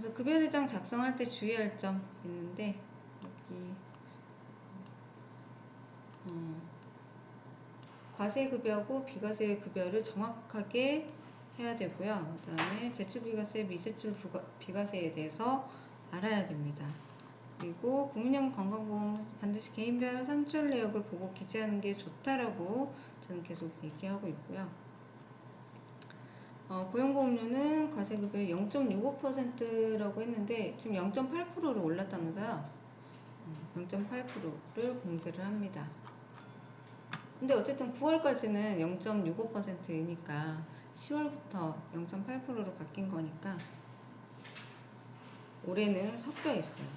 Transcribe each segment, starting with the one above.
그래서 급여대장 작성할 때 주의할 점 있는데, 여기 과세급여하고 비과세급여를 정확하게 해야 되고요. 그 다음에 제출비과세, 미제출 비과세에 대해서 알아야 됩니다. 그리고 국민연금 건강보험 반드시 개인별 산출 내역을 보고 기재하는 게 좋다라고 저는 계속 얘기하고 있고요. 고용보험료는 과세급여 0.65%라고 했는데 지금 0.8%로 올랐다면서요. 0.8%를 공제를 합니다. 근데 어쨌든 9월까지는 0.65%이니까 10월부터 0.8%로 바뀐 거니까 올해는 섞여 있어요.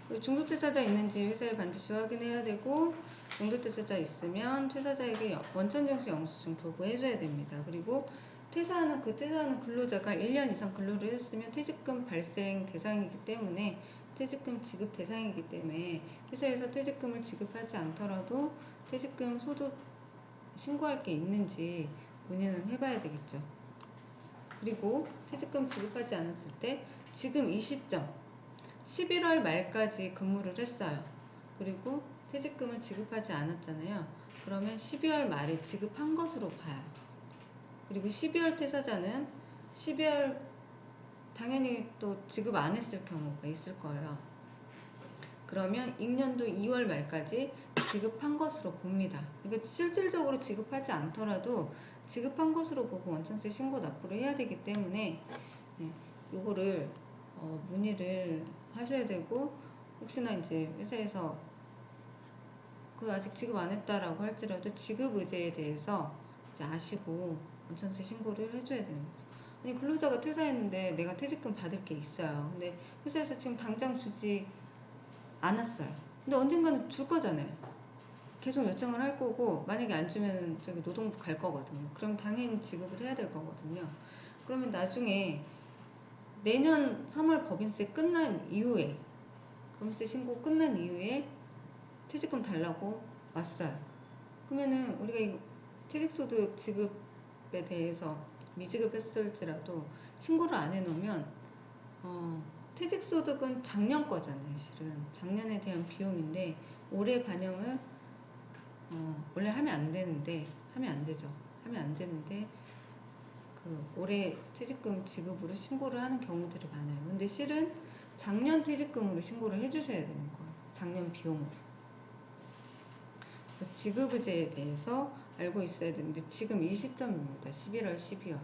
그리고 중도퇴사자 있는지 회사에 반드시 확인해야 되고, 중도퇴사자 있으면 퇴사자에게 원천징수 영수증 도구해줘야 됩니다. 그리고 퇴사하는 근로자가 1년 이상 근로를 했으면 퇴직금 발생 대상이기 때문에, 퇴직금 지급 대상이기 때문에 회사에서 퇴직금을 지급하지 않더라도 퇴직금 소득 신고할 게 있는지 문의는 해봐야 되겠죠. 그리고 퇴직금 지급하지 않았을 때 지금 이 시점 11월 말까지 근무를 했어요. 그리고 퇴직금을 지급하지 않았잖아요. 그러면 12월 말에 지급한 것으로 봐요. 그리고 12월 퇴사자는 12월 당연히 또 지급 안 했을 경우가 있을 거예요. 그러면 임년도 2월 말까지 지급한 것으로 봅니다. 그러니까 실질적으로 지급하지 않더라도 지급한 것으로 보고 원천세 신고 납부를 해야 되기 때문에 요거를 문의를 하셔야 되고, 혹시나 이제 회사에서 그 아직 지급 안 했다라고 할지라도 지급 의제에 대해서 이제 아시고 원천세 신고를 해줘야 되는 거죠. 아니, 근로자가 퇴사했는데 내가 퇴직금 받을 게 있어요. 근데 회사에서 지금 당장 주지 않았어요. 근데 언젠간 줄 거잖아요. 계속 요청을 할 거고, 만약에 안 주면 저기 노동부 갈 거거든요. 그럼 당연히 지급을 해야 될 거거든요. 그러면 나중에 내년 3월 법인세 끝난 이후에, 법인세 신고 끝난 이후에 퇴직금 달라고 왔어요. 그러면은 우리가 이 퇴직소득 지급에 대해서 미지급했을지라도 신고를 안 해놓으면 퇴직소득은 작년 거잖아요. 실은 작년에 대한 비용인데 올해 반영을 원래 하면 안 되는데, 하면 안 되죠. 하면 안 되는데 그 올해 퇴직금 지급으로 신고를 하는 경우들이 많아요. 근데 실은 작년 퇴직금으로 신고를 해주셔야 되는 거예요. 작년 비용으로. 그래서 지급의제에 대해서 알고 있어야 되는데 지금 이 시점입니다. 11월, 12월.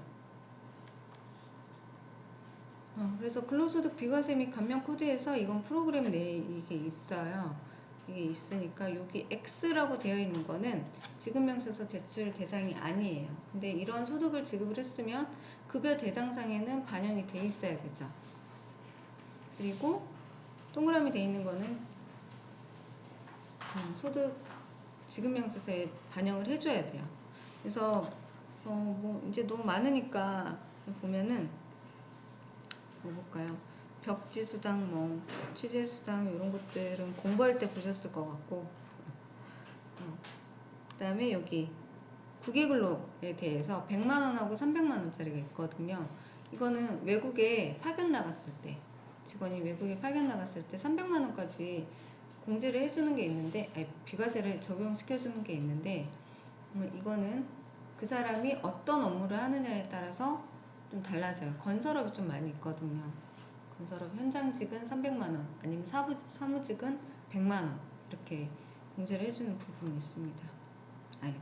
그래서 근로소득 비과세 및 감면 코드에서 이건 프로그램 내에 이게 있어요. 이게 있으니까 여기 X라고 되어 있는 거는 지급명세서 제출 대상이 아니에요. 근데 이런 소득을 지급을 했으면 급여 대장상에는 반영이 돼 있어야 되죠. 그리고 동그라미 돼 있는 거는 소득 지급명세서에 반영을 해줘야 돼요. 그래서 뭐 이제 너무 많으니까 보면은 뭐 볼까요? 벽지수당, 뭐 취재수당 이런 것들은 공부할 때 보셨을 것 같고, 그 다음에 여기 국외근로에 대해서 100만원하고 300만원짜리가 있거든요. 이거는 외국에 파견 나갔을 때, 직원이 외국에 파견 나갔을 때 300만원까지 공제를 해주는 게 있는데, 아니, 비과세를 적용시켜주는 게 있는데, 이거는 그 사람이 어떤 업무를 하느냐에 따라서 좀 달라져요. 건설업이 좀 많이 있거든요. 건설업 현장직은 300만원, 아니면 사무직은 100만원 이렇게 공제를 해주는 부분이 있습니다. 아니,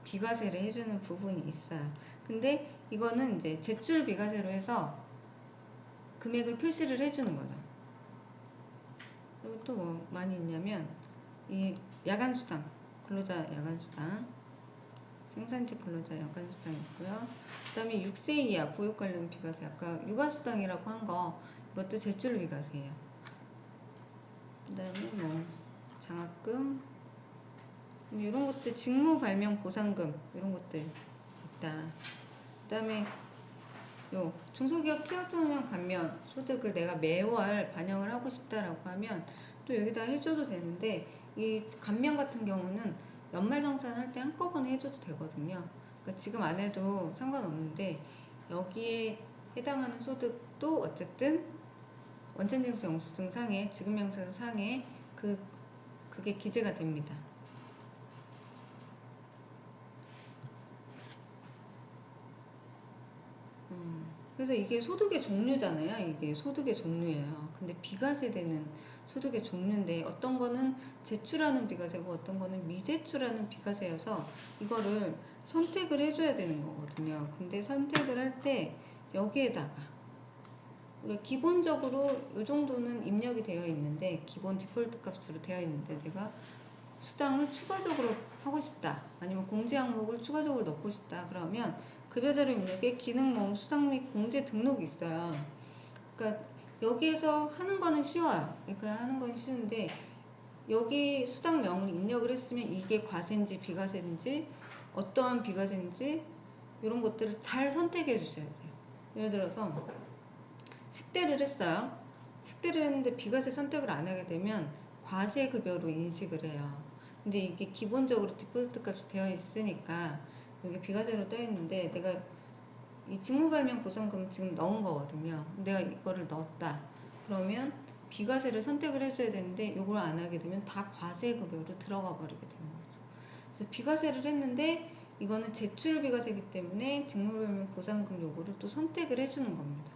비과세를 해주는 부분이 있어요. 근데 이거는 이제 제출 비과세로 해서 금액을 표시를 해주는 거죠. 그리고 또 뭐 많이 있냐면 이 야간수당, 근로자 야간수당, 생산직 근로자 야간수당 있고요. 그 다음에 6세 이하 보육 관련 비과세, 아까 육아수당이라고 한 거, 이것도 제출 비과세예요. 그 다음에 뭐 장학금, 이런 것들, 직무 발명 보상금 이런 것들 있다. 그 다음에 요 중소기업 취약전형 감면 소득을 내가 매월 반영을 하고 싶다라고 하면 또 여기다 해줘도 되는데, 이 감면 같은 경우는 연말정산 할 때 한꺼번에 해줘도 되거든요. 그러니까 지금 안 해도 상관없는데 여기에 해당하는 소득도 어쨌든 원천징수 영수증 상에 지급명세서 상에 그게 기재가 됩니다. 그래서 이게 소득의 종류잖아요. 이게 소득의 종류예요. 근데 비과세되는 소득의 종류인데 어떤 거는 제출하는 비과세고 어떤 거는 미제출하는 비과세여서 이거를 선택을 해줘야 되는 거거든요. 근데 선택을 할 때 여기에다가 우리 기본적으로 이 정도는 입력이 되어 있는데 기본 디폴트 값으로 되어 있는데 내가 수당을 추가적으로 하고 싶다 아니면 공제 항목을 추가적으로 넣고 싶다 그러면 급여자료 입력에 기능 모음 수당 및 공제 등록이 있어요. 그러니까 여기에서 하는 거는 쉬워요. 그러니까 하는 건 쉬운데 여기 수당명을 입력을 했으면 이게 과세인지 비과세인지 어떠한 비과세인지 이런 것들을 잘 선택해 주셔야 돼요. 예를 들어서 식대를 했어요. 식대를 했는데 비과세 선택을 안 하게 되면 과세급여로 인식을 해요. 근데 이게 기본적으로 디폴트 값이 되어 있으니까 여기 비과세로 떠 있는데 내가 이 직무발명 보상금 지금 넣은 거거든요. 내가 이거를 넣었다. 그러면 비과세를 선택을 해줘야 되는데 이걸 안 하게 되면 다 과세급여로 들어가 버리게 되는 거죠. 그래서 비과세를 했는데 이거는 제출 비과세이기 때문에 직무발명 보상금 요구를 또 선택을 해주는 겁니다.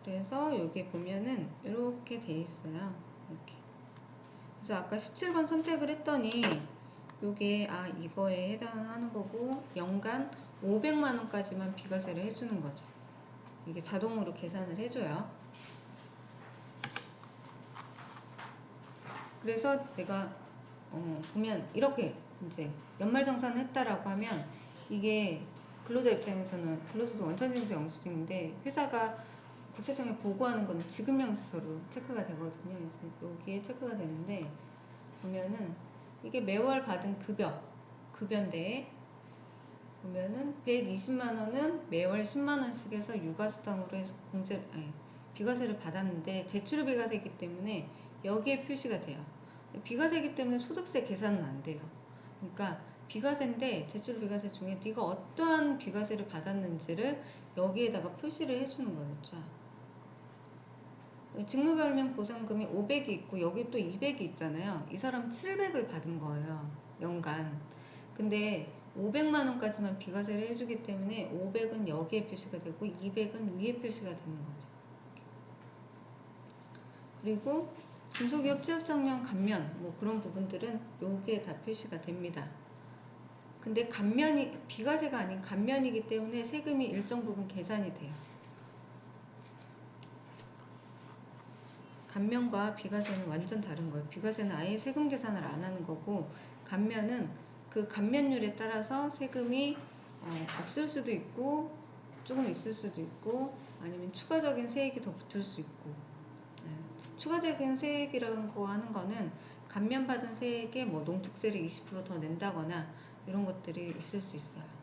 그래서 여기 보면은 이렇게 돼 있어요. 이렇게. 그래서 아까 17번 선택을 했더니 요게 이거에 해당하는 거고 연간 500만 원까지만 비과세를 해주는 거죠. 이게 자동으로 계산을 해줘요. 그래서 내가 보면 이렇게 이제 연말정산을 했다라고 하면 이게 근로자 입장에서는 근로소득 원천징수 영수증인데 회사가 국세청에 보고하는 거는 지급명세서로 체크가 되거든요. 그래서 여기에 체크가 되는데 보면은 이게 매월 받은 급여인데 보면은 120만 원은 매월 10만 원씩 해서 육아수당으로 해서 비과세를 받았는데 제출 비과세이기 때문에 여기에 표시가 돼요. 비과세이기 때문에 소득세 계산은 안 돼요. 그러니까 비과세인데 제출 비과세 중에 네가 어떠한 비과세를 받았는지를 여기에다가 표시를 해주는 거죠. 직무발명 보상금이 500이 있고 여기 또 200이 있잖아요. 이 사람 700을 받은 거예요. 연간. 근데 500만 원까지만 비과세를 해주기 때문에 500은 여기에 표시가 되고 200은 위에 표시가 되는 거죠. 그리고 중소기업 취업정년 감면 뭐 그런 부분들은 여기에 다 표시가 됩니다. 근데 감면이 비과세가 아닌 감면이기 때문에 세금이 일정 부분 계산이 돼요. 감면과 비과세는 완전 다른 거예요. 비과세는 아예 세금 계산을 안 하는 거고 감면은 그 감면율에 따라서 세금이 없을 수도 있고 조금 있을 수도 있고 아니면 추가적인 세액이 더 붙을 수 있고 추가적인 세액이라는 거 하는 거는 감면받은 세액에 뭐 농특세를 20% 더 낸다거나 이런 것들이 있을 수 있어요.